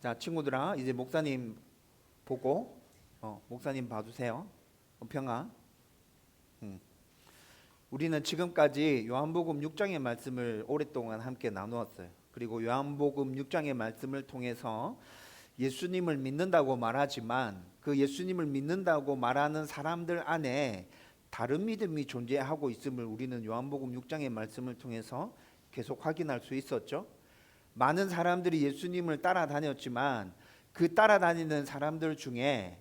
자, 친구들아, 이제 목사님 보고 목사님 봐주세요. 평아. 우리는 지금까지 요한복음 6장의 말씀을 오랫동안 함께 나누었어요. 그리고 요한복음 6장의 말씀을 통해서 예수님을 믿는다고 말하지만 그 예수님을 믿는다고 말하는 사람들 안에 다른 믿음이 존재하고 있음을 우리는 요한복음 6장의 말씀을 통해서 계속 확인할 수 있었죠. 많은 사람들이 예수님을 따라다녔지만 그 따라다니는 사람들 중에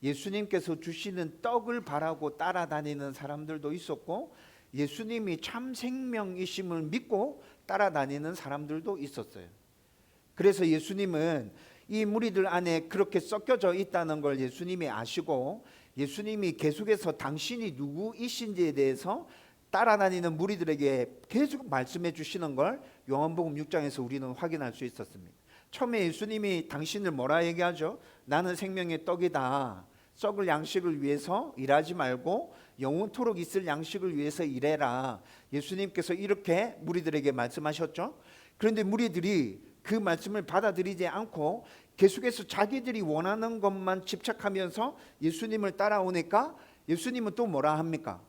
예수님께서 주시는 떡을 바라고 따라다니는 사람들도 있었고, 예수님이 참 생명이심을 믿고 따라다니는 사람들도 있었어요. 그래서 예수님은 이 무리들 안에 그렇게 섞여져 있다는 걸 예수님이 아시고, 예수님이 계속해서 당신이 누구이신지에 대해서 따라다니는 무리들에게 계속 말씀해 주시는 걸 요한복음 6장에서 우리는 확인할 수 있었습니다. 처음에 예수님이 당신을 뭐라 얘기하죠? 나는 생명의 떡이다. 썩을 양식을 위해서 일하지 말고 영원토록 있을 양식을 위해서 일해라. 예수님께서 이렇게 무리들에게 말씀하셨죠. 그런데 무리들이 그 말씀을 받아들이지 않고 계속해서 자기들이 원하는 것만 집착하면서 예수님을 따라오니까 예수님은 또 뭐라 합니까?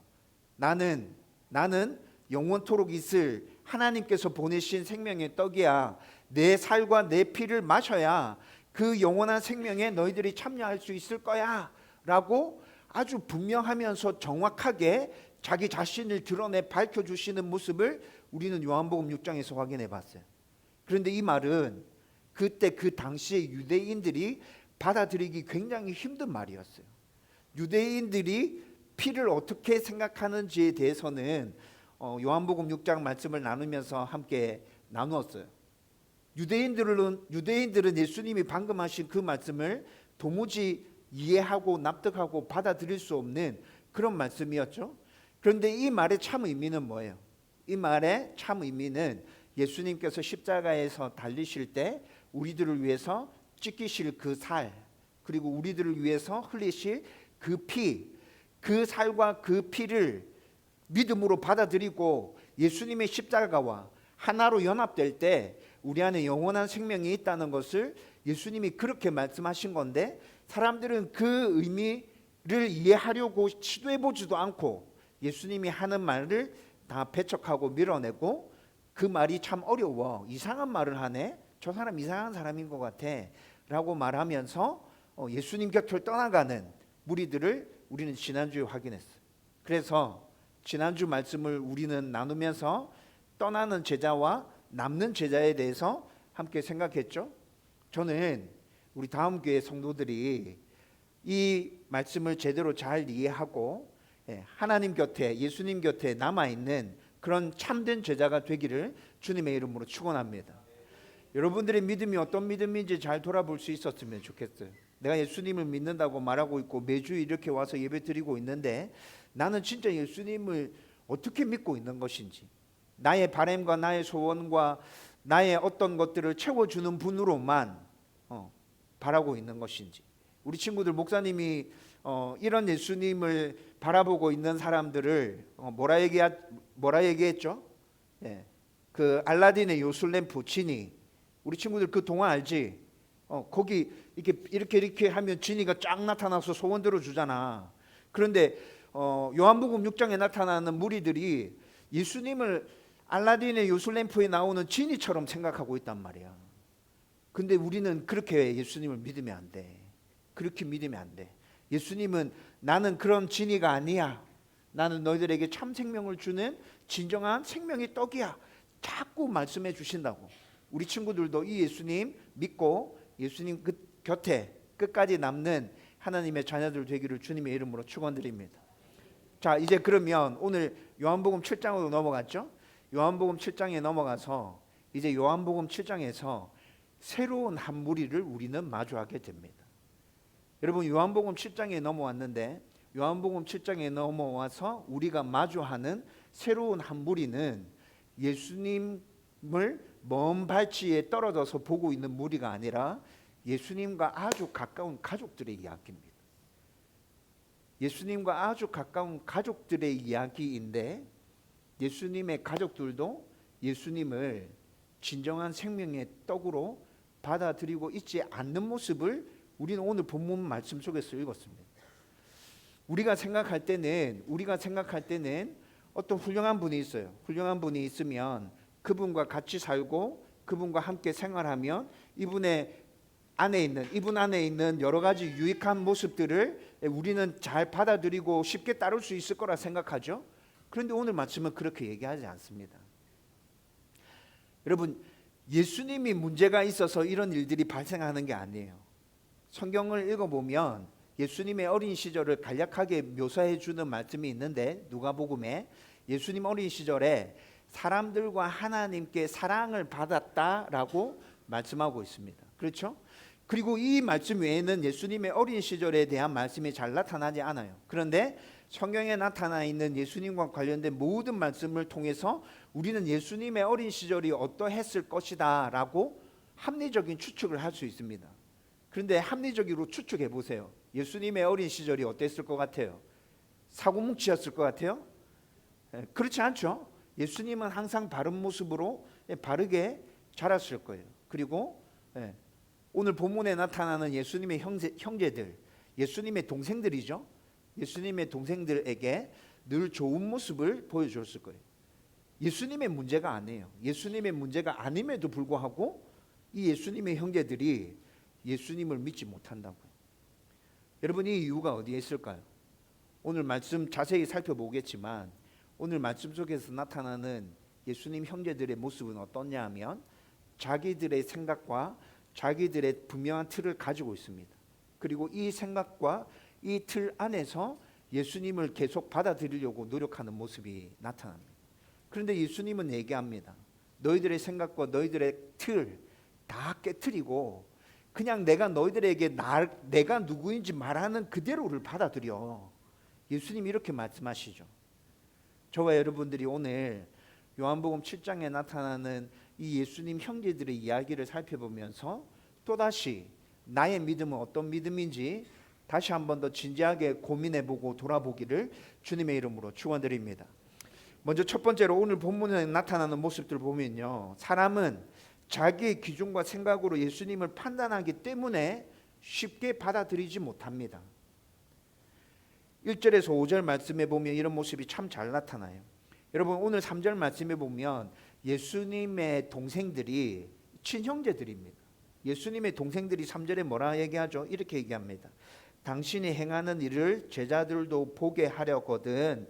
나는 영원토록 있을 하나님께서 보내신 생명의 떡이야. 내 살과 내 피를 마셔야 그 영원한 생명에 너희들이 참여할 수 있을 거야 라고 아주 분명하면서 정확하게 자기 자신을 드러내 밝혀주시는 모습을 우리는 요한복음 6장에서 확인해 봤어요. 그런데 이 말은 그때 그 당시에 유대인들이 받아들이기 굉장히 힘든 말이었어요. 유대인들이 피를 어떻게 생각하는지에 대해서는 요한복음 6장 말씀을 나누면서 함께 나누었어요. 유대인들은 예수님이 방금 하신 그 말씀을 도무지 이해하고 납득하고 받아들일 수 없는 그런 말씀이었죠. 그런데 이 말의 참 의미는 뭐예요? 이 말의 참 의미는 예수님께서 십자가에서 달리실 때 우리들을 위해서 찢기실 그 살, 그리고 우리들을 위해서 흘리실 그 피, 그 살과 그 피를 믿음으로 받아들이고 예수님의 십자가와 하나로 연합될 때 우리 안에 영원한 생명이 있다는 것을 예수님이 그렇게 말씀하신 건데, 사람들은 그 의미를 이해하려고 시도해보지도 않고 예수님이 하는 말을 다 배척하고 밀어내고, 그 말이 참 어려워, 이상한 말을 하네, 저 사람 이상한 사람인 것 같아 라고 말하면서 예수님 곁을 떠나가는 무리들을 우리는 지난주에 확인했어요. 그래서 지난주 말씀을 우리는 나누면서 떠나는 제자와 남는 제자에 대해서 함께 생각했죠. 저는 우리 다음 교회 성도들이 이 말씀을 제대로 잘 이해하고 하나님 곁에, 예수님 곁에 남아있는 그런 참된 제자가 되기를 주님의 이름으로 축원합니다. 여러분들의 믿음이 어떤 믿음인지 잘 돌아볼 수 있었으면 좋겠어요. 내가 예수님을 믿는다고 말하고 있고 매주 이렇게 와서 예배 드리고 있는데 나는 진짜 예수님을 어떻게 믿고 있는 것인지, 나의 바람과 나의 소원과 나의 어떤 것들을 채워주는 분으로만 바라고 있는 것인지. 우리 친구들, 목사님이 이런 예수님을 바라보고 있는 사람들을 뭐라 얘기했죠? 그 알라딘의 요술램프 지니, 우리 친구들 그 동화 알지? 거기 이렇게 하면 지니가 쫙 나타나서 소원 들어주잖아. 그런데 요한복음 6장에 나타나는 무리들이 예수님을 알라딘의 요술램프에 나오는 지니처럼 생각하고 있단 말이야. 근데 우리는 그렇게 예수님을 믿으면 안 돼. 그렇게 믿으면 안 돼. 예수님은 나는 그런 지니가 아니야. 나는 너희들에게 참 생명을 주는 진정한 생명의 떡이야. 자꾸 말씀해 주신다고. 우리 친구들도 이 예수님 믿고 예수님 그 곁에 끝까지 남는 하나님의 자녀들 되기를 주님의 이름으로 축원드립니다. 자, 이제 그러면 오늘 요한복음 7장으로 넘어갔죠? 요한복음 7장에 넘어가서 이제 요한복음 7장에서 새로운 한 무리를 우리는 마주하게 됩니다. 여러분, 요한복음 7장에 넘어왔는데 요한복음 7장에 넘어와서 우리가 마주하는 새로운 한 무리는 예수님을 먼 발치에 떨어져서 보고 있는 무리가 아니라 예수님과 아주 가까운 가족들의 이야기입니다. 예수님과 아주 가까운 가족들의 이야기인데, 예수님의 가족들도 예수님을 진정한 생명의 떡으로 받아들이고 있지 않는 모습을 우리는 오늘 본문 말씀 속에서 읽었습니다. 우리가 생각할 때는 어떤 훌륭한 분이 있어요. 훌륭한 분이 있으면 그분과 같이 살고 그분과 함께 생활하면 이분 안에 있는 여러 가지 유익한 모습들을 우리는 잘 받아들이고 쉽게 따를 수 있을 거라 생각하죠. 그런데 오늘 말씀은 그렇게 얘기하지 않습니다. 여러분, 예수님이 문제가 있어서 이런 일들이 발생하는 게 아니에요. 성경을 읽어보면 예수님의 어린 시절을 간략하게 묘사해 주는 말씀이 있는데, 누가복음에 예수님 어린 시절에 사람들과 하나님께 사랑을 받았다라고 말씀하고 있습니다. 그렇죠? 그리고 이 말씀 외에는 예수님의 어린 시절에 대한 말씀이 잘 나타나지 않아요. 그런데 성경에 나타나 있는 예수님과 관련된 모든 말씀을 통해서 우리는 예수님의 어린 시절이 어떠했을 것이다 라고 합리적인 추측을 할 수 있습니다. 그런데 합리적으로 추측해 보세요. 예수님의 어린 시절이 어땠을 것 같아요? 사고뭉치였을 것 같아요? 그렇지 않죠? 예수님은 항상 바른 모습으로 바르게 자랐을 거예요. 그리고 오늘 본문에 나타나는 예수님의 형제들, 예수님의 동생들이죠. 예수님의 동생들에게 늘 좋은 모습을 보여줬을 거예요. 예수님의 문제가 아니에요. 예수님의 문제가 아님에도 불구하고 이 예수님의 형제들이 예수님을 믿지 못한다고요. 여러분, 이 이유가 어디에 있을까요? 오늘 말씀 자세히 살펴보겠지만 오늘 말씀 속에서 나타나는 예수님 형제들의 모습은 어떠냐 하면 자기들의 생각과 자기들의 분명한 틀을 가지고 있습니다. 그리고 이 생각과 이 틀 안에서 예수님을 계속 받아들이려고 노력하는 모습이 나타납니다. 그런데 예수님은 얘기합니다. 너희들의 생각과 너희들의 틀 다 깨트리고 그냥 내가 너희들에게 내가 누구인지 말하는 그대로를 받아들여. 예수님이 이렇게 말씀하시죠. 저와 여러분들이 오늘 요한복음 7장에 나타나는 이 예수님 형제들의 이야기를 살펴보면서 또다시 나의 믿음은 어떤 믿음인지 다시 한 번 더 진지하게 고민해보고 돌아보기를 주님의 이름으로 축원드립니다. 먼저 첫 번째로 오늘 본문에 나타나는 모습들 보면요, 사람은 자기의 기준과 생각으로 예수님을 판단하기 때문에 쉽게 받아들이지 못합니다. 1절에서 5절 말씀에 보면 이런 모습이 참 잘 나타나요. 여러분, 오늘 3절 말씀에 보면 예수님의 동생들이 친형제들입니다. 예수님의 동생들이 3절에 뭐라 얘기하죠? 이렇게 얘기합니다. 당신이 행하는 일을 제자들도 보게 하려거든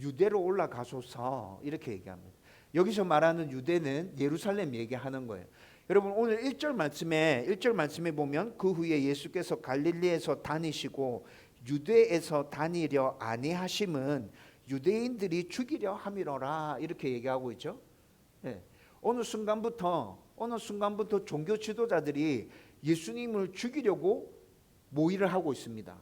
유대로 올라가소서. 이렇게 얘기합니다. 여기서 말하는 유대는 예루살렘 얘기하는 거예요. 여러분, 오늘 1절 말씀에 보면 그 후에 예수께서 갈릴리에서 다니시고 유대에서 다니려 아니하심은 유대인들이 죽이려 함이로라. 이렇게 얘기하고 있죠. 어느 순간부터 종교 지도자들이 예수님을 죽이려고 모의를 하고 있습니다.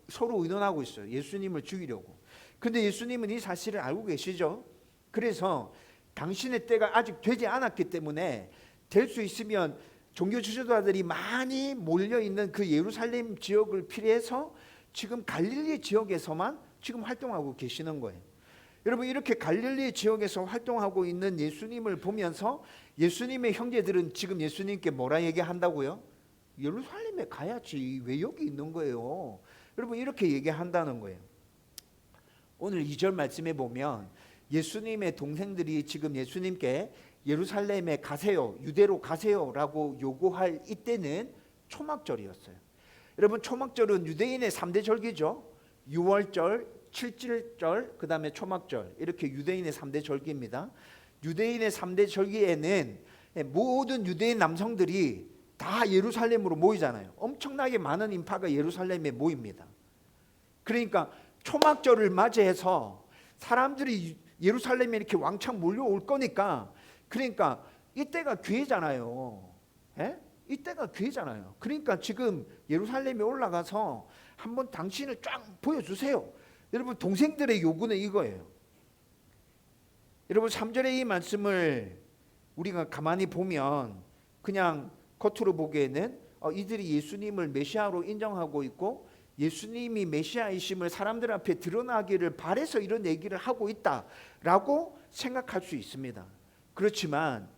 서로 의논하고 있어요. 예수님을 죽이려고. 근데 예수님은 이 사실을 알고 계시죠. 그래서 당신의 때가 아직 되지 않았기 때문에 될 수 있으면 종교 지도자들이 많이 몰려있는 그 예루살렘 지역을 피해서 지금 갈릴리 지역에서만 지금 활동하고 계시는 거예요. 여러분, 이렇게 갈릴리 지역에서 활동하고 있는 예수님을 보면서 예수님의 형제들은 지금 예수님께 뭐라 얘기한다고요? 예루살렘에 가야지 왜 여기 있는 거예요? 여러분, 이렇게 얘기한다는 거예요. 오늘 2절 말씀에 보면 예수님의 동생들이 지금 예수님께 예루살렘에 가세요, 유대로 가세요라고 요구할 이때는 초막절이었어요. 여러분, 초막절은 유대인의 3대 절기죠. 유월절, 칠칠절, 그 다음에 초막절, 이렇게 유대인의 3대 절기입니다. 유대인의 3대 절기에는 모든 유대인 남성들이 다 예루살렘으로 모이잖아요. 엄청나게 많은 인파가 예루살렘에 모입니다. 그러니까 초막절을 맞이해서 사람들이 예루살렘에 이렇게 왕창 몰려올 거니까, 그러니까 이때가 기회잖아요. 이때가 기회잖아요. 그러니까 지금 예루살렘에 올라가서 한번 당신을 쫙 보여주세요. 여러분, 동생들의 요구는 이거예요. 여러분, 3절의 이 말씀을 우리가 가만히 보면 그냥 겉으로 보기에는 이들이 예수님을 메시아로 인정하고 있고 예수님이 메시아이심을 사람들 앞에 드러나기를 바라서 이런 얘기를 하고 있다라고 생각할 수 있습니다. 그렇지만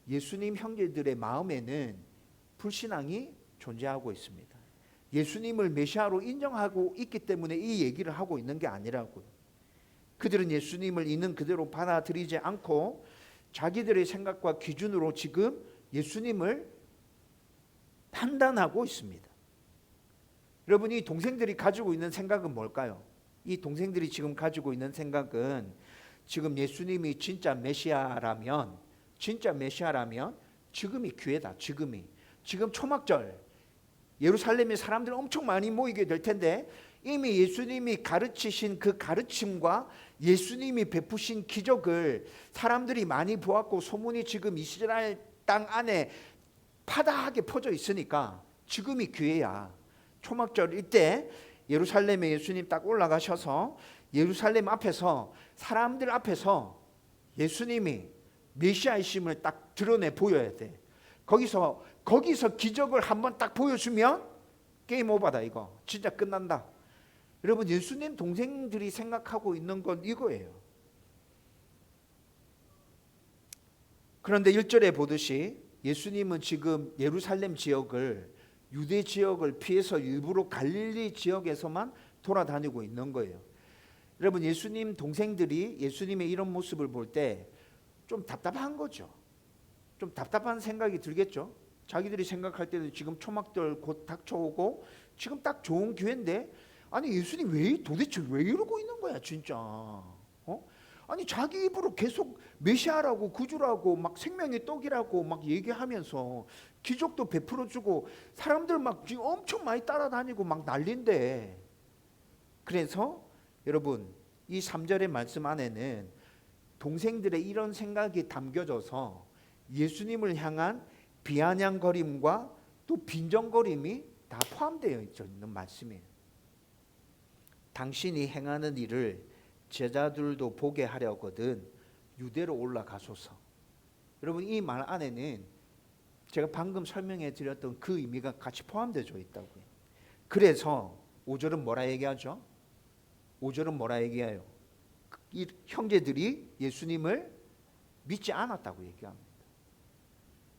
예수님 형제들의 마음에는 불신앙이 존재하고 있습니다. 예수님을 메시아로 인정하고 있기 때문에 이 얘기를 하고 있는 게 아니라고요. 그들은 예수님을 있는 그대로 받아들이지 않고 자기들의 생각과 기준으로 지금 예수님을 판단하고 있습니다. 여러분, 이 동생들이 가지고 있는 생각은 뭘까요? 이 동생들이 지금 가지고 있는 생각은 지금 예수님이 진짜 메시아라면 지금이 기회다. 지금 초막절 예루살렘에 사람들 엄청 많이 모이게 될 텐데 이미 예수님이 가르치신 그 가르침과 예수님이 베푸신 기적을 사람들이 많이 보았고 소문이 지금 이스라엘 땅 안에 파다하게 퍼져 있으니까 지금이 기회야. 초막절일 때 예루살렘에 예수님 딱 올라가셔서 예루살렘 앞에서 사람들 앞에서 예수님이 메시아이심을 딱 드러내 보여야 돼. 거기서 기적을 한번 딱 보여주면 게임 오버다. 이거 진짜 끝난다. 여러분, 예수님 동생들이 생각하고 있는 건 이거예요. 그런데 1절에 보듯이 예수님은 지금 예루살렘 지역을, 유대 지역을 피해서 일부러 갈릴리 지역에서만 돌아다니고 있는 거예요. 여러분, 예수님 동생들이 예수님의 이런 모습을 볼 때 좀 답답한 거죠. 좀 답답한 생각이 들겠죠. 자기들이 생각할 때는 지금 초막절 곧 닥쳐오고 지금 딱 좋은 기회인데, 아니 예수님 도대체 왜 이러고 있는 거야 진짜. 아니 자기 입으로 계속 메시아라고 구주라고 막 생명의 떡이라고 막 얘기하면서 기적도 베풀어주고 사람들 막 지금 엄청 많이 따라다니고 막 난린데. 그래서 여러분, 이 3절의 말씀 안에는 동생들의 이런 생각이 담겨져서 예수님을 향한 비아냥거림과 또 빈정거림이 다 포함되어 있는 말씀이에요. 당신이 행하는 일을 제자들도 보게 하려거든 유대로 올라가소서. 여러분, 이 말 안에는 제가 방금 설명해 드렸던 그 의미가 같이 포함되어 있다고요. 그래서 5절은 뭐라 얘기하죠? 5절은 뭐라 얘기해요? 이 형제들이 예수님을 믿지 않았다고 얘기합니다.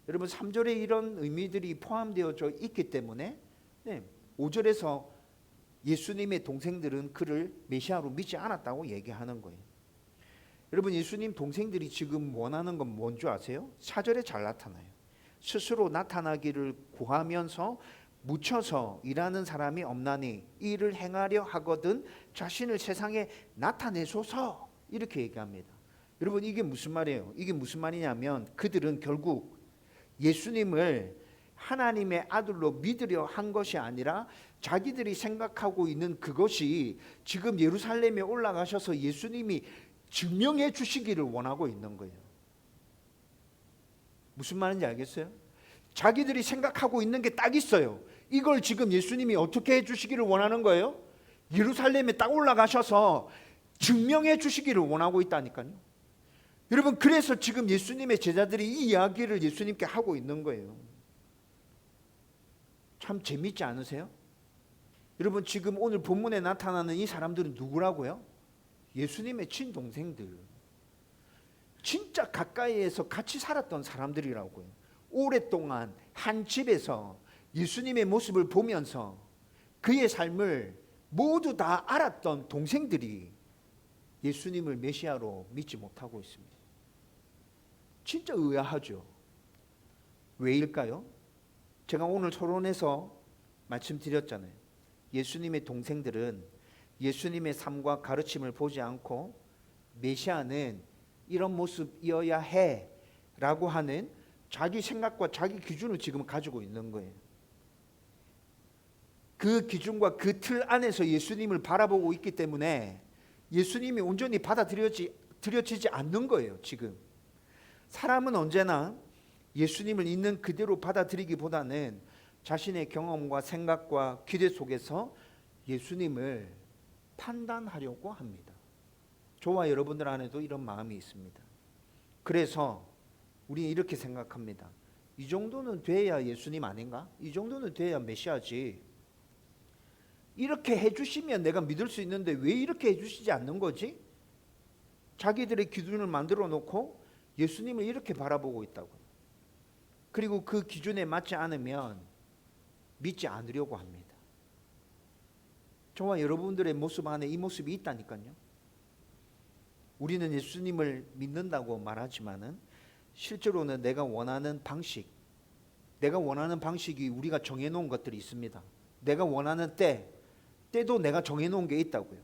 여러분, 3절에 이런 의미들이 포함되어져 있기 때문에 5절에서 예수님의 동생들은 그를 메시아로 믿지 않았다고 얘기하는 거예요. 여러분, 예수님 동생들이 지금 원하는 건 뭔지 아세요? 4절에 잘 나타나요. 스스로 나타나기를 구하면서 묻혀서 일하는 사람이 없나니 일을 행하려 하거든 자신을 세상에 나타내소서, 이렇게 얘기합니다. 여러분, 이게 무슨 말이에요? 이게 무슨 말이냐면 그들은 결국 예수님을 하나님의 아들로 믿으려 한 것이 아니라 자기들이 생각하고 있는 그것이 지금 예루살렘에 올라가셔서 예수님이 증명해 주시기를 원하고 있는 거예요. 무슨 말인지 알겠어요? 자기들이 생각하고 있는 게 딱 있어요. 이걸 지금 예수님이 어떻게 해 주시기를 원하는 거예요? 예루살렘에 딱 올라가셔서 증명해 주시기를 원하고 있다니까요. 여러분, 그래서 지금 예수님의 제자들이 이 이야기를 예수님께 하고 있는 거예요. 참 재밌지 않으세요? 여러분, 지금 오늘 본문에 나타나는 이 사람들은 누구라고요? 예수님의 친동생들. 진짜 가까이에서 같이 살았던 사람들이라고요. 오랫동안 한 집에서 예수님의 모습을 보면서 그의 삶을 모두 다 알았던 동생들이 예수님을 메시아로 믿지 못하고 있습니다. 진짜 의아하죠. 왜일까요? 제가 오늘 토론에서 말씀드렸잖아요. 예수님의 동생들은 예수님의 삶과 가르침을 보지 않고 메시아는 이런 모습이어야 해 라고 하는 자기 생각과 자기 기준을 지금 가지고 있는 거예요. 그 기준과 그 틀 안에서 예수님을 바라보고 있기 때문에 예수님이 온전히 받아들여지지 않는 거예요. 지금 사람은 언제나 예수님을 있는 그대로 받아들이기보다는 자신의 경험과 생각과 기대 속에서 예수님을 판단하려고 합니다. 저와 여러분들 안에도 이런 마음이 있습니다. 그래서 우리는 이렇게 생각합니다. 이 정도는 돼야 예수님 아닌가? 이 정도는 돼야 메시아지. 이렇게 해주시면 내가 믿을 수 있는데 왜 이렇게 해주시지 않는 거지? 자기들의 기준을 만들어 놓고 예수님을 이렇게 바라보고 있다고요. 그리고 그 기준에 맞지 않으면 믿지 않으려고 합니다. 저와 여러분들의 모습 안에 이 모습이 있다니까요. 우리는 예수님을 믿는다고 말하지만은 실제로는 내가 원하는 방식이 우리가 정해놓은 것들이 있습니다. 내가 원하는 때도 내가 정해놓은 게 있다고요.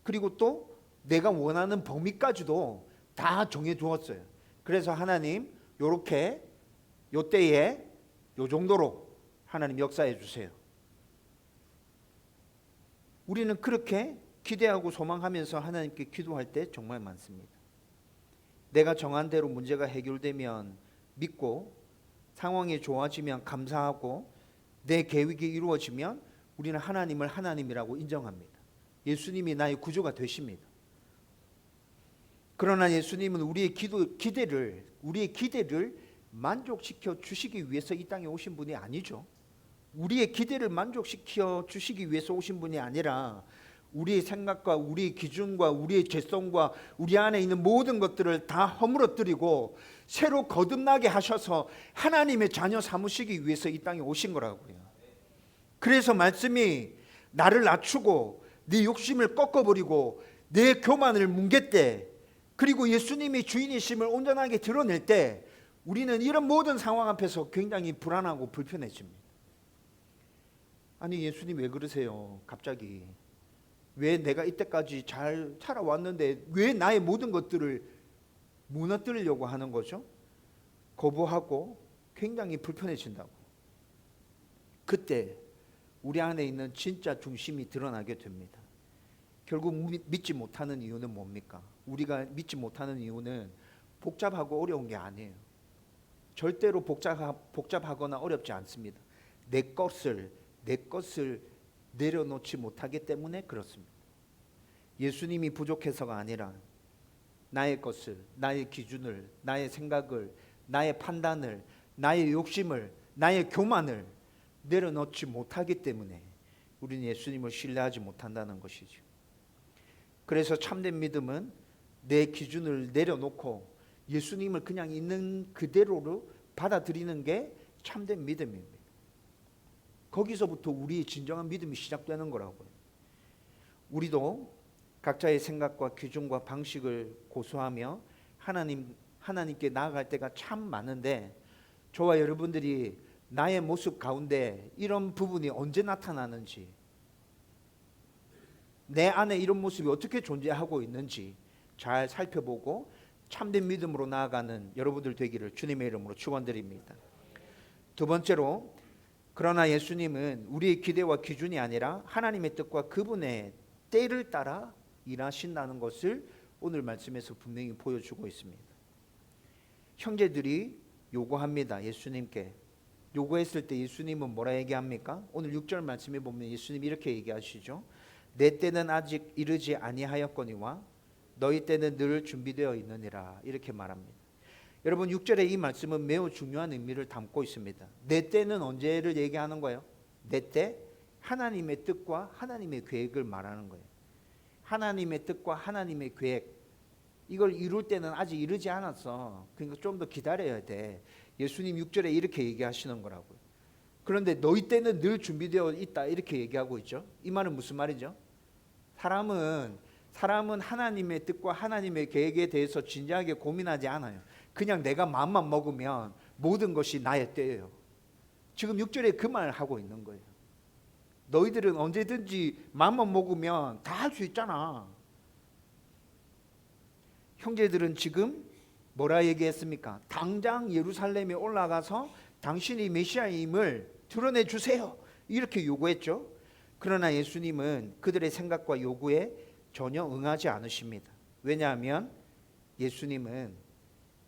그리고 또 내가 원하는 범위까지도 다 정해두었어요. 그래서 하나님 요렇게 요 때에 요 정도로 하나님 역사해 주세요. 우리는 그렇게 기대하고 소망하면서 하나님께 기도할 때 정말 많습니다. 내가 정한 대로 문제가 해결되면 믿고, 상황이 좋아지면 감사하고, 내 계획이 이루어지면 우리는 하나님을 하나님이라고 인정합니다. 예수님이 나의 구주가 되십니다. 그러나 예수님은 우리의 기대를 만족시켜 주시기 위해서 이 땅에 오신 분이 아니죠. 우리의 기대를 만족시켜 주시기 위해서 오신 분이 아니라 우리의 생각과 우리의 기준과 우리의 죄성과 우리 안에 있는 모든 것들을 다 허물어뜨리고 새로 거듭나게 하셔서 하나님의 자녀 삼으시기 위해서 이 땅에 오신 거라고요. 그래서 말씀이 나를 낮추고 네 욕심을 꺾어버리고 내 교만을 뭉갰대, 그리고 예수님이 주인이심을 온전하게 드러낼 때 우리는 이런 모든 상황 앞에서 굉장히 불안하고 불편해집니다. 아니 예수님 왜 그러세요? 갑자기 왜 내가 이때까지 잘 살아왔는데 왜 나의 모든 것들을 무너뜨리려고 하는 거죠? 거부하고 굉장히 불편해진다고. 그때 우리 안에 있는 진짜 중심이 드러나게 됩니다. 결국 믿지 못하는 이유는 뭡니까? 우리가 믿지 못하는 이유는 복잡하고 어려운 게 아니에요. 절대로 복잡하거나 어렵지 않습니다. 내 것을 내려놓지 못하기 때문에 그렇습니다. 예수님이 부족해서가 아니라 나의 것을, 나의 기준을, 나의 생각을, 나의 판단을, 나의 욕심을, 나의 교만을 내려놓지 못하기 때문에 우리는 예수님을 신뢰하지 못한다는 것이죠. 그래서 참된 믿음은 내 기준을 내려놓고 예수님을 그냥 있는 그대로로 받아들이는 게 참된 믿음입니다. 거기서부터 우리의 진정한 믿음이 시작되는 거라고요. 우리도 각자의 생각과 기준과 방식을 고수하며 하나님께 나아갈 때가 참 많은데, 저와 여러분들이 나의 모습 가운데 이런 부분이 언제 나타나는지, 내 안에 이런 모습이 어떻게 존재하고 있는지 잘 살펴보고 참된 믿음으로 나아가는 여러분들 되기를 주님의 이름으로 축원드립니다. 두 번째로, 그러나 예수님은 우리의 기대와 기준이 아니라 하나님의 뜻과 그분의 때를 따라 일하신다는 것을 오늘 말씀에서 분명히 보여주고 있습니다. 형제들이 요구합니다. 예수님께 요구했을 때 예수님은 뭐라 얘기합니까? 오늘 6절 말씀에 보면 예수님이 이렇게 얘기하시죠. 내 때는 아직 이르지 아니하였거니와 너희 때는 늘 준비되어 있느니라, 이렇게 말합니다. 여러분 6절의 이 말씀은 매우 중요한 의미를 담고 있습니다. 내 때는 언제를 얘기하는 거예요? 내 때, 하나님의 뜻과 하나님의 계획을 말하는 거예요. 하나님의 뜻과 하나님의 계획, 이걸 이룰 때는 아직 이르지 않았어. 그러니까 좀 더 기다려야 돼. 예수님 6절에 이렇게 얘기하시는 거라고요. 그런데 너희 때는 늘 준비되어 있다, 이렇게 얘기하고 있죠. 이 말은 무슨 말이죠? 사람은 하나님의 뜻과 하나님의 계획에 대해서 진지하게 고민하지 않아요. 그냥 내가 마음만 먹으면 모든 것이 나의 때예요. 지금 6절에 그 말을 하고 있는 거예요. 너희들은 언제든지 마음만 먹으면 다 할 수 있잖아. 형제들은 지금 뭐라 얘기했습니까? 당장 예루살렘에 올라가서 당신이 메시아임을 드러내 주세요, 이렇게 요구했죠. 그러나 예수님은 그들의 생각과 요구에 전혀 응하지 않으십니다. 왜냐하면 예수님은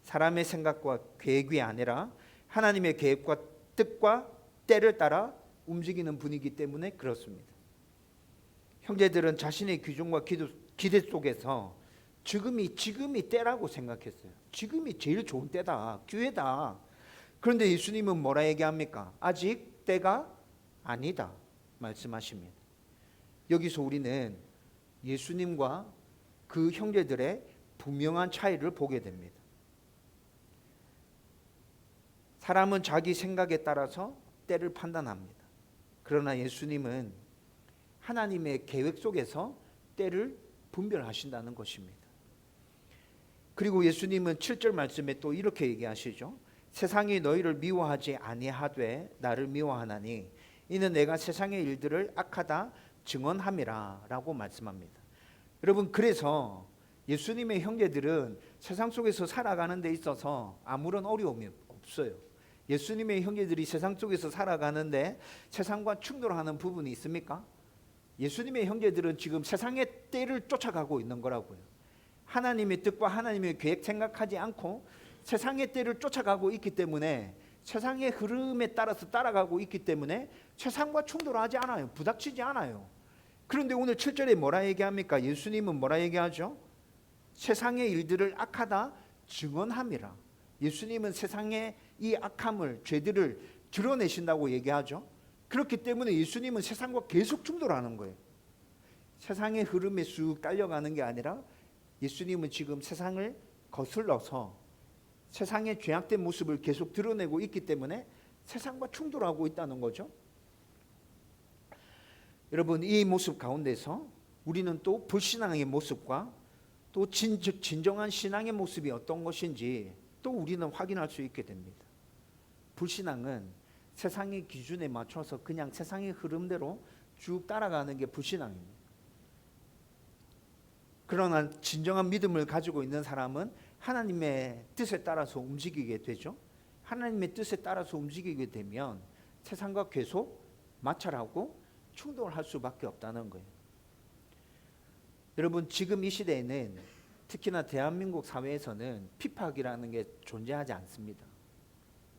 사람의 생각과 계획이 아니라 하나님의 계획과 뜻과 때를 따라 움직이는 분이기 때문에 그렇습니다. 형제들은 자신의 기준과 기대 속에서 지금이 때라고 생각했어요. 지금이 제일 좋은 때다, 기회다. 그런데 예수님은 뭐라 얘기합니까? 아직 때가 아니다 말씀하십니다. 여기서 우리는 예수님과 그 형제들의 분명한 차이를 보게 됩니다. 사람은 자기 생각에 따라서 때를 판단합니다. 그러나 예수님은 하나님의 계획 속에서 때를 분별하신다는 것입니다. 그리고 예수님은 7절 말씀에 또 이렇게 얘기하시죠. 세상이 너희를 미워하지 아니하되 나를 미워하나니 이는 내가 세상의 일들을 악하다 증언함이라 라고 말씀합니다. 여러분, 그래서 예수님의 형제들은 세상 속에서 살아가는 데 있어서 아무런 어려움이 없어요. 예수님의 형제들이 세상 속에서 살아가는데 세상과 충돌하는 부분이 있습니까? 예수님의 형제들은 지금 세상의 때를 쫓아가고 있는 거라고요. 하나님의 뜻과 하나님의 계획 생각하지 않고 세상의 때를 쫓아가고 있기 때문에, 세상의 흐름에 따라서 따라가고 있기 때문에 세상과 충돌하지 않아요. 부닥치지 않아요. 그런데 오늘 7절에 뭐라 얘기합니까? 예수님은 뭐라 얘기하죠? 세상의 일들을 악하다 증언함이라. 예수님은 세상의 이 악함을, 죄들을 드러내신다고 얘기하죠. 그렇기 때문에 예수님은 세상과 계속 충돌하는 거예요. 세상의 흐름에 쑥 딸려가는 게 아니라 예수님은 지금 세상을 거슬러서 세상의 죄악된 모습을 계속 드러내고 있기 때문에 세상과 충돌하고 있다는 거죠. 여러분, 이 모습 가운데서 우리는 또 불신앙의 모습과 또 진정한 신앙의 모습이 어떤 것인지 또 우리는 확인할 수 있게 됩니다. 불신앙은 세상의 기준에 맞춰서 그냥 세상의 흐름대로 쭉 따라가는 게 불신앙입니다. 그러나 진정한 믿음을 가지고 있는 사람은 하나님의 뜻에 따라서 움직이게 되죠. 하나님의 뜻에 따라서 움직이게 되면 세상과 계속 마찰하고 충돌할 수밖에 없다는 거예요. 여러분, 지금 이 시대에는 특히나 대한민국 사회에서는 핍박이라는 게 존재하지 않습니다.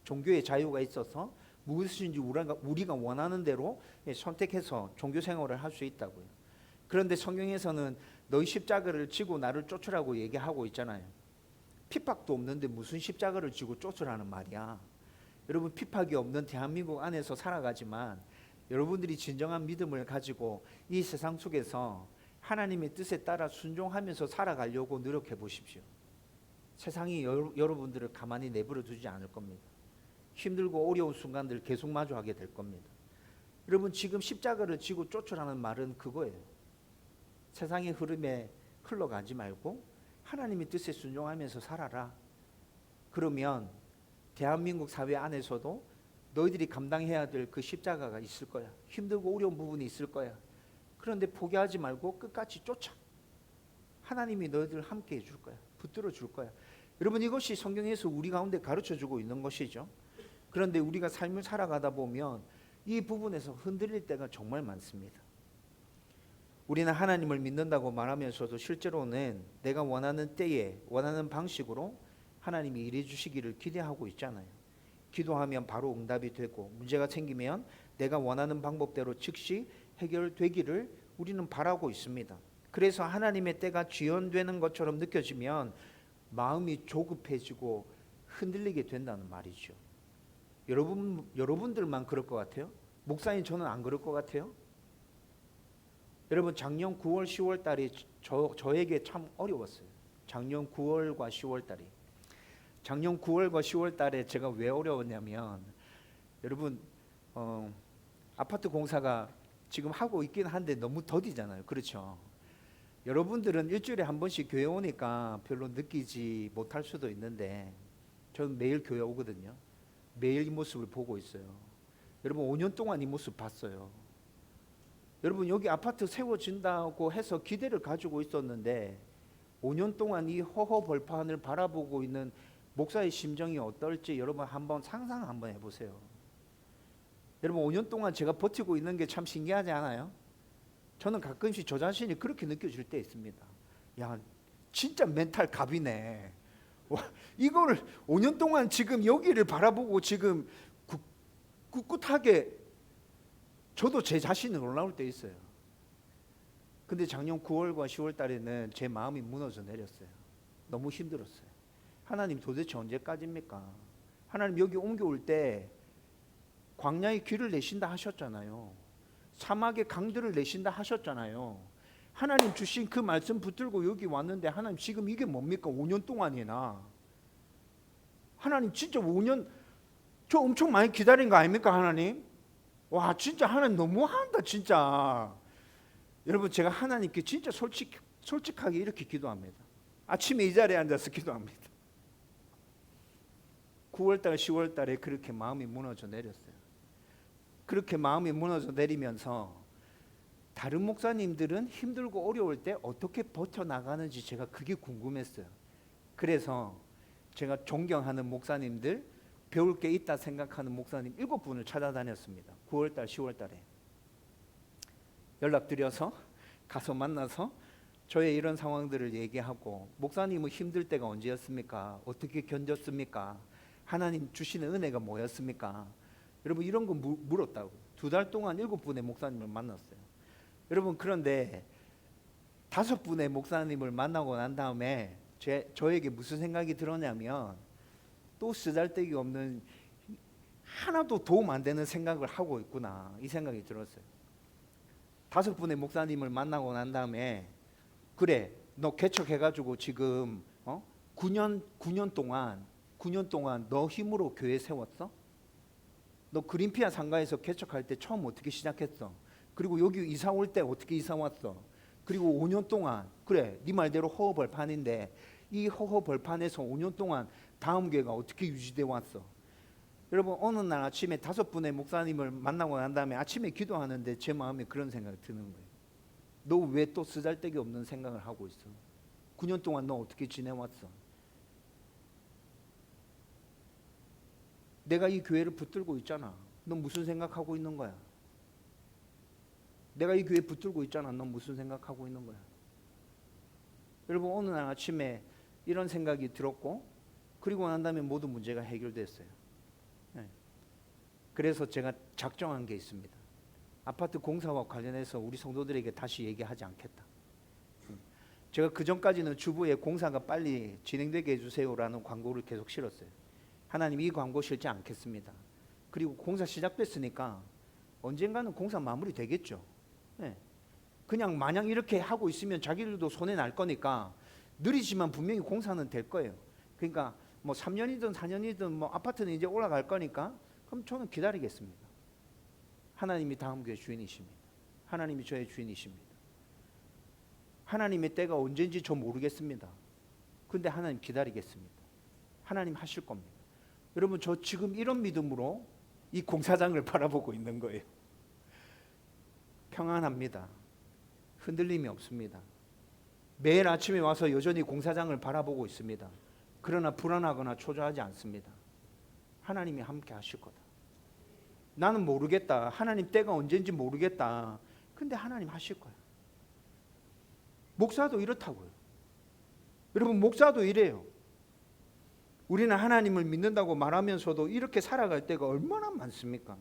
종교의 자유가 있어서 무엇인지 우리가 원하는 대로 선택해서 종교 생활을 할 수 있다고요. 그런데 성경에서는 너희 십자가를 지고 나를 쫓으라고 얘기하고 있잖아요. 핍박도 없는데 무슨 십자가를 지고 쫓으라는 말이야. 여러분, 핍박이 없는 대한민국 안에서 살아가지만 여러분들이 진정한 믿음을 가지고 이 세상 속에서 하나님의 뜻에 따라 순종하면서 살아가려고 노력해 보십시오. 세상이 여러분들을 가만히 내버려 두지 않을 겁니다. 힘들고 어려운 순간들 계속 마주하게 될 겁니다. 여러분, 지금 십자가를 지고 쫓으라는 말은 그거예요. 세상의 흐름에 흘러가지 말고 하나님의 뜻에 순종하면서 살아라. 그러면 대한민국 사회 안에서도 너희들이 감당해야 될 그 십자가가 있을 거야. 힘들고 어려운 부분이 있을 거야. 그런데 포기하지 말고 끝까지 쫓아. 하나님이 너희들 함께 해줄 거야. 붙들어 줄 거야. 여러분, 이것이 성경에서 우리 가운데 가르쳐주고 있는 것이죠. 그런데 우리가 삶을 살아가다 보면 이 부분에서 흔들릴 때가 정말 많습니다. 우리는 하나님을 믿는다고 말하면서도 실제로는 내가 원하는 때에 원하는 방식으로 하나님이 일해 주시기를 기대하고 있잖아요. 기도하면 바로 응답이 되고 문제가 생기면 내가 원하는 방법대로 즉시 해결되기를 우리는 바라고 있습니다. 그래서 하나님의 때가 지연되는 것처럼 느껴지면 마음이 조급해지고 흔들리게 된다는 말이죠. 여러분들만 그럴 것 같아요? 목사님, 저는 안 그럴 것 같아요? 여러분, 작년 9월 10월 달이 저에게 참 어려웠어요. 작년 9월과 10월 달이. 작년 9월과 10월 달에 제가 왜 어려웠냐면, 여러분, 아파트 공사가 지금 하고 있긴 한데 너무 더디잖아요. 그렇죠? 여러분들은 일주일에 한 번씩 교회 오니까 별로 느끼지 못할 수도 있는데 저는 매일 교회 오거든요. 매일 이 모습을 보고 있어요. 여러분, 5년 동안 이 모습 봤어요. 여러분, 여기 아파트 세워진다고 해서 기대를 가지고 있었는데 5년 동안 이 허허벌판을 바라보고 있는 목사의 심정이 어떨지 여러분 한번 상상 한번 해보세요. 여러분, 5년 동안 제가 버티고 있는 게 참 신기하지 않아요? 저는 가끔씩 저 자신이 그렇게 느껴질 때 있습니다. 야, 진짜 멘탈 갑이네. 와, 이거를 5년 동안 지금 여기를 바라보고 지금 꿋꿋하게, 저도 제 자신을 놀라울 때 있어요. 근데 작년 9월과 10월 달에는 제 마음이 무너져 내렸어요. 너무 힘들었어요. 하나님, 도대체 언제까지입니까? 하나님, 여기 옮겨올 때 광야의 길을 내신다 하셨잖아요. 사막의 강들을 내신다 하셨잖아요. 하나님 주신 그 말씀 붙들고 여기 왔는데 하나님, 지금 이게 뭡니까? 5년 동안이나. 하나님, 진짜 5년, 저 엄청 많이 기다린 거 아닙니까 하나님? 와 진짜 하나님 너무한다 진짜. 여러분 제가 하나님께 진짜 솔직하게 이렇게 기도합니다. 아침에 이 자리에 앉아서 기도합니다. 9월달 10월달에 그렇게 마음이 무너져 내렸어요. 그렇게 마음이 무너져 내리면서 다른 목사님들은 힘들고 어려울 때 어떻게 버텨나가는지 제가 그게 궁금했어요. 그래서 제가 존경하는 목사님들, 배울 게 있다 생각하는 목사님 7분을 찾아다녔습니다. 9월달 10월달에 연락드려서 가서 만나서 저의 이런 상황들을 얘기하고, 목사님은 힘들 때가 언제였습니까? 어떻게 견뎠습니까? 하나님 주시는 은혜가 뭐였습니까? 여러분 이런 거 물었다고. 2달 동안 7분의 목사님을 만났어요. 여러분 그런데 5분의 목사님을 만나고 난 다음에 저에게 무슨 생각이 들었냐면, 또 쓰잘데기 없는 하나도 도움 안 되는 생각을 하고 있구나, 이 생각이 들었어요. 5분의 목사님을 만나고 난 다음에, 그래 너 개척해가지고 지금 9년 동안 너 힘으로 교회 세웠어? 너 그린피아 상가에서 개척할 때 처음 어떻게 시작했어? 그리고 여기 이사 올 때 어떻게 이사 왔어? 그리고 5년 동안, 그래 네 말대로 허허벌판인데 이 허허벌판에서 5년 동안 다음 교회가 어떻게 유지돼 왔어? 여러분 어느 날 아침에 5분의 목사님을 만나고 난 다음에 아침에 기도하는데 제 마음에 그런 생각이 드는 거예요. 너 왜 또 쓰잘데기 없는 생각을 하고 있어? 9년 동안 너 어떻게 지내왔어? 내가 이 교회를 붙들고 있잖아. 넌 무슨 생각하고 있는 거야? 내가 이 교회 붙들고 있잖아. 넌 무슨 생각하고 있는 거야? 여러분 어느 날 아침에 이런 생각이 들었고, 그리고 난 다음에 모든 문제가 해결됐어요. 네. 그래서 제가 작정한 게 있습니다. 아파트 공사와 관련해서 우리 성도들에게 다시 얘기하지 않겠다. 제가 그 전까지는 주부에 공사가 빨리 진행되게 해주세요라는 광고를 계속 실었어요. 하나님 이 광고 실지 않겠습니다. 그리고 공사 시작됐으니까 언젠가는 공사 마무리 되겠죠. 네. 그냥 마냥 이렇게 하고 있으면 자기들도 손해 날 거니까 느리지만 분명히 공사는 될 거예요. 그러니까 뭐 3년이든 4년이든 뭐 아파트는 이제 올라갈 거니까 그럼 저는 기다리겠습니다. 하나님이 다음 교회 주인이십니다. 하나님이 저의 주인이십니다. 하나님의 때가 언제인지 저 모르겠습니다. 근데 하나님 기다리겠습니다. 하나님 하실 겁니다. 여러분 저 지금 이런 믿음으로 이 공사장을 바라보고 있는 거예요. 평안합니다. 흔들림이 없습니다. 매일 아침에 와서 여전히 공사장을 바라보고 있습니다. 그러나 불안하거나 초조하지 않습니다. 하나님이 함께 하실 거다. 나는 모르겠다. 하나님 때가 언제인지 모르겠다. 근데 하나님 하실 거야. 목사도 이렇다고요. 여러분 목사도 이래요. 우리는 하나님을 믿는다고 말하면서도 이렇게 살아갈 때가 얼마나 많습니까?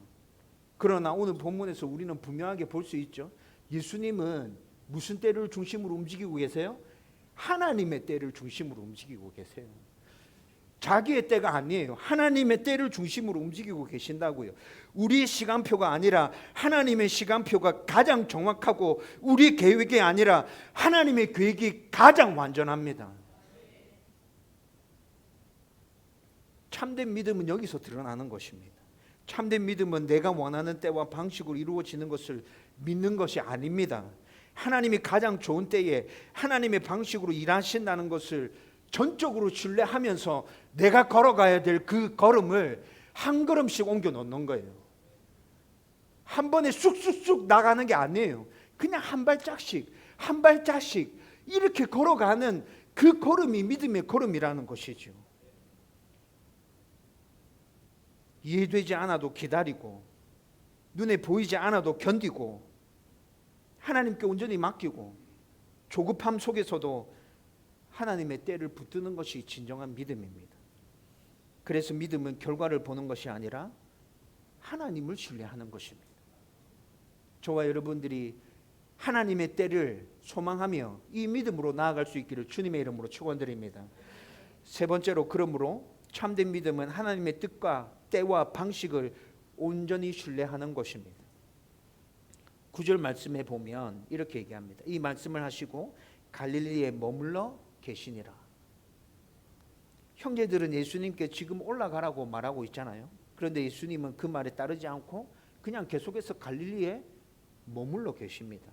그러나 오늘 본문에서 우리는 분명하게 볼 수 있죠. 예수님은 무슨 때를 중심으로 움직이고 계세요? 하나님의 때를 중심으로 움직이고 계세요. 자기의 때가 아니에요. 하나님의 때를 중심으로 움직이고 계신다고요. 우리의 시간표가 아니라 하나님의 시간표가 가장 정확하고, 우리 계획이 아니라 하나님의 계획이 가장 완전합니다. 참된 믿음은 여기서 드러나는 것입니다. 참된 믿음은 내가 원하는 때와 방식으로 이루어지는 것을 믿는 것이 아닙니다. 하나님이 가장 좋은 때에 하나님의 방식으로 일하신다는 것을 전적으로 신뢰하면서 내가 걸어가야 될 그 걸음을 한 걸음씩 옮겨 놓는 거예요. 한 번에 쑥쑥쑥 나가는 게 아니에요. 그냥 한 발짝씩 한 발짝씩 이렇게 걸어가는 그 걸음이 믿음의 걸음이라는 것이죠. 이해되지 않아도 기다리고, 눈에 보이지 않아도 견디고, 하나님께 온전히 맡기고, 조급함 속에서도 하나님의 때를 붙드는 것이 진정한 믿음입니다. 그래서 믿음은 결과를 보는 것이 아니라 하나님을 신뢰하는 것입니다. 저와 여러분들이 하나님의 때를 소망하며 이 믿음으로 나아갈 수 있기를 주님의 이름으로 축원드립니다. 세 번째로, 그러므로 참된 믿음은 하나님의 뜻과 때와 방식을 온전히 신뢰하는 것입니다. 9절 말씀에 보면 이렇게 얘기합니다. 이 말씀을 하시고 갈릴리에 머물러 계시니라. 형제들은 예수님께 지금 올라가라고 말하고 있잖아요. 그런데 예수님은 그 말에 따르지 않고 그냥 계속해서 갈릴리에 머물러 계십니다.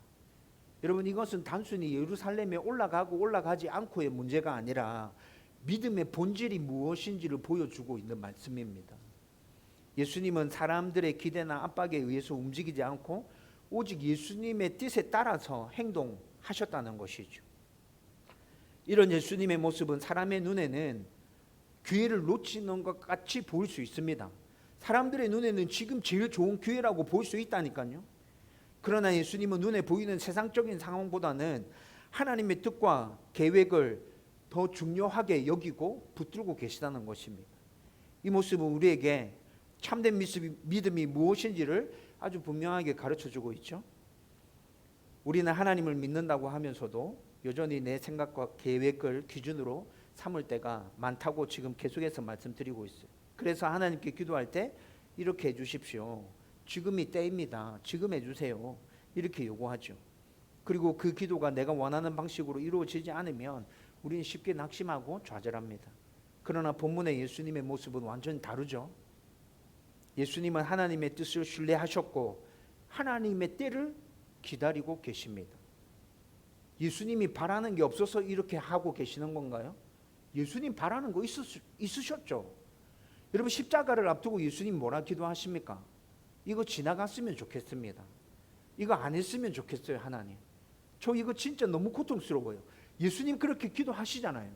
여러분, 이것은 단순히 예루살렘에 올라가고 올라가지 않고의 문제가 아니라 믿음의 본질이 무엇인지를 보여주고 있는 말씀입니다. 예수님은 사람들의 기대나 압박에 의해서 움직이지 않고 오직 예수님의 뜻에 따라서 행동하셨다는 것이죠. 이런 예수님의 모습은 사람의 눈에는 기회를 놓치는 것 같이 보일 수 있습니다. 사람들의 눈에는 지금 제일 좋은 기회라고 보일 수 있다니까요. 그러나 예수님은 눈에 보이는 세상적인 상황보다는 하나님의 뜻과 계획을 더 중요하게 여기고 붙들고 계시다는 것입니다. 이 모습은 우리에게 참된 믿음이 무엇인지를 아주 분명하게 가르쳐주고 있죠. 우리는 하나님을 믿는다고 하면서도 여전히 내 생각과 계획을 기준으로 삼을 때가 많다고 지금 계속해서 말씀드리고 있어요. 그래서 하나님께 기도할 때 이렇게 해주십시오. 지금이 때입니다. 지금 해주세요. 이렇게 요구하죠. 그리고 그 기도가 내가 원하는 방식으로 이루어지지 않으면 우리는 쉽게 낙심하고 좌절합니다. 그러나 본문의 예수님의 모습은 완전히 다르죠. 예수님은 하나님의 뜻을 신뢰하셨고 하나님의 때를 기다리고 계십니다. 예수님이 바라는 게 없어서 이렇게 하고 계시는 건가요? 예수님 바라는 거 있으셨죠. 여러분, 십자가를 앞두고 예수님 뭐라 기도하십니까? 이거 지나갔으면 좋겠습니다. 이거 안 했으면 좋겠어요. 하나님, 저 이거 진짜 너무 고통스러워요. 예수님 그렇게 기도하시잖아요.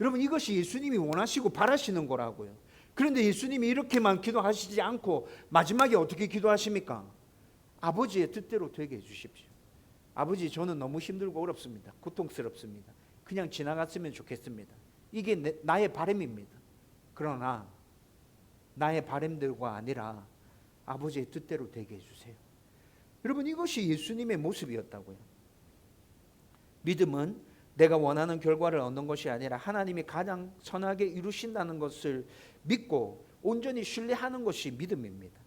여러분, 이것이 예수님이 원하시고 바라시는 거라고요. 그런데 예수님이 이렇게만 기도하시지 않고 마지막에 어떻게 기도하십니까? 아버지의 뜻대로 되게 해주십시오. 아버지, 저는 너무 힘들고 어렵습니다. 고통스럽습니다. 그냥 지나갔으면 좋겠습니다. 이게 나의 바람입니다. 그러나 나의 바람들과 아니라 아버지의 뜻대로 되게 해주세요. 여러분, 이것이 예수님의 모습이었다고요. 믿음은 내가 원하는 결과를 얻는 것이 아니라 하나님이 가장 선하게 이루신다는 것을 믿고 온전히 신뢰하는 것이 믿음입니다.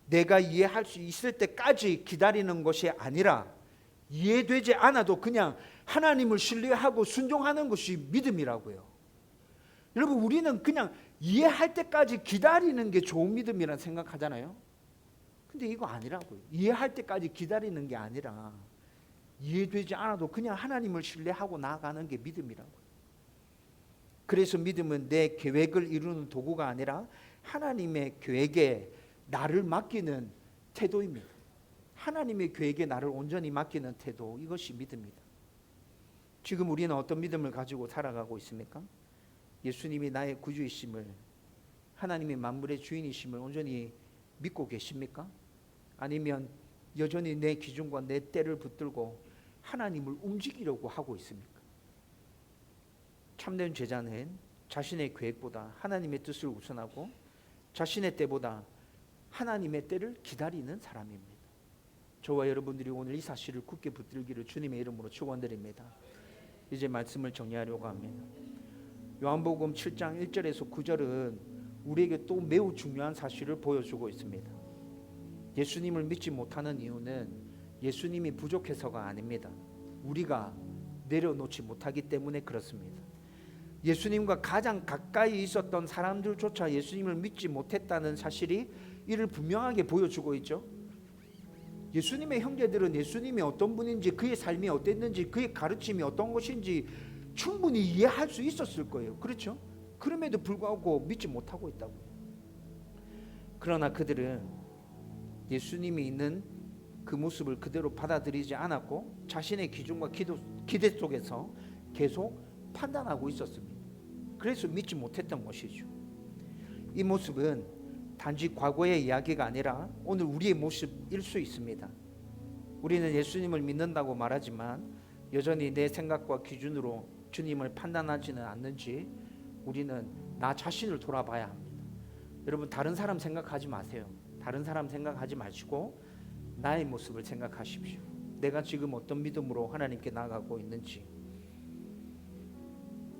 내가 이해할 수 있을 때까지 기다리는 것이 아니라 이해되지 않아도 그냥 하나님을 신뢰하고 순종하는 것이 믿음이라고요. 여러분, 우리는 그냥 이해할 때까지 기다리는 게 좋은 믿음이라 생각하잖아요. 근데 이거 아니라고요. 이해할 때까지 기다리는 게 아니라 이해되지 않아도 그냥 하나님을 신뢰하고 나아가는 게 믿음이라고요. 그래서 믿음은 내 계획을 이루는 도구가 아니라 하나님의 계획에 나를 맡기는 태도입니다. 하나님의 계획에 나를 온전히 맡기는 태도, 이것이 믿음입니다. 지금 우리는 어떤 믿음을 가지고 살아가고 있습니까? 예수님이 나의 구주이심을, 하나님이 만물의 주인이심을 온전히 믿고 계십니까? 아니면 여전히 내 기준과 내 때를 붙들고 하나님을 움직이려고 하고 있습니까? 참된 제자는 자신의 계획보다 하나님의 뜻을 우선하고 자신의 때보다 하나님의 때를 기다리는 사람입니다. 저와 여러분들이 오늘 이 사실을 굳게 붙들기를 주님의 이름으로 축원드립니다. 이제 말씀을 정리하려고 합니다. 요한복음 7장 1절에서 9절은 우리에게 또 매우 중요한 사실을 보여주고 있습니다. 예수님을 믿지 못하는 이유는 예수님이 부족해서가 아닙니다. 우리가 내려놓지 못하기 때문에 그렇습니다. 예수님과 가장 가까이 있었던 사람들조차 예수님을 믿지 못했다는 사실이 이를 분명하게 보여주고 있죠. 예수님의 형제들은 예수님이 어떤 분인지, 그의 삶이 어땠는지, 그의 가르침이 어떤 것인지 충분히 이해할 수 있었을 거예요. 그렇죠? 그럼에도 불구하고 믿지 못하고 있다고요. 그러나 그들은 예수님이 있는 그 모습을 그대로 받아들이지 않았고 자신의 기준과 기대 속에서 계속 판단하고 있었습니다. 그래서 믿지 못했던 것이죠. 이 모습은 단지 과거의 이야기가 아니라 오늘 우리의 모습일 수 있습니다. 우리는 예수님을 믿는다고 말하지만 여전히 내 생각과 기준으로 주님을 판단하지는 않는지 우리는 나 자신을 돌아봐야 합니다. 여러분, 다른 사람 생각하지 마세요. 다른 사람 생각하지 마시고 나의 모습을 생각하십시오. 내가 지금 어떤 믿음으로 하나님께 나아가고 있는지.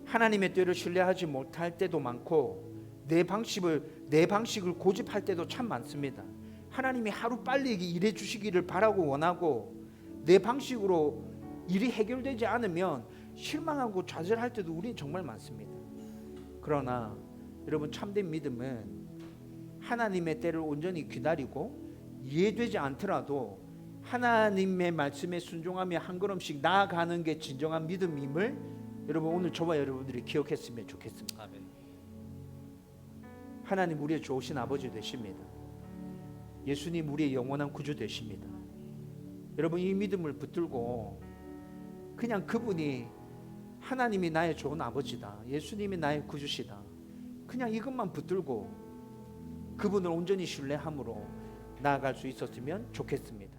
하나님의 뜻을 신뢰하지 못할 때도 많고 내 방식을 고집할 때도 참 많습니다. 하나님이 하루 빨리 일해 주시기를 바라고 원하고 내 방식으로 일이 해결되지 않으면 실망하고 좌절할 때도 우리는 정말 많습니다. 그러나 여러분, 참된 믿음은 하나님의 때를 온전히 기다리고 이해되지 않더라도 하나님의 말씀에 순종하며 한 걸음씩 나아가는 게 진정한 믿음임을 여러분 오늘 저와 여러분들이 기억했으면 좋겠습니다. 아멘. 하나님 우리의 좋으신 아버지 되십니다. 예수님 우리의 영원한 구주 되십니다. 여러분 이 믿음을 붙들고 그냥 그분이 하나님이 나의 좋은 아버지다, 예수님이 나의 구주시다, 그냥 이것만 붙들고 그분을 온전히 신뢰함으로 나아갈 수 있었으면 좋겠습니다.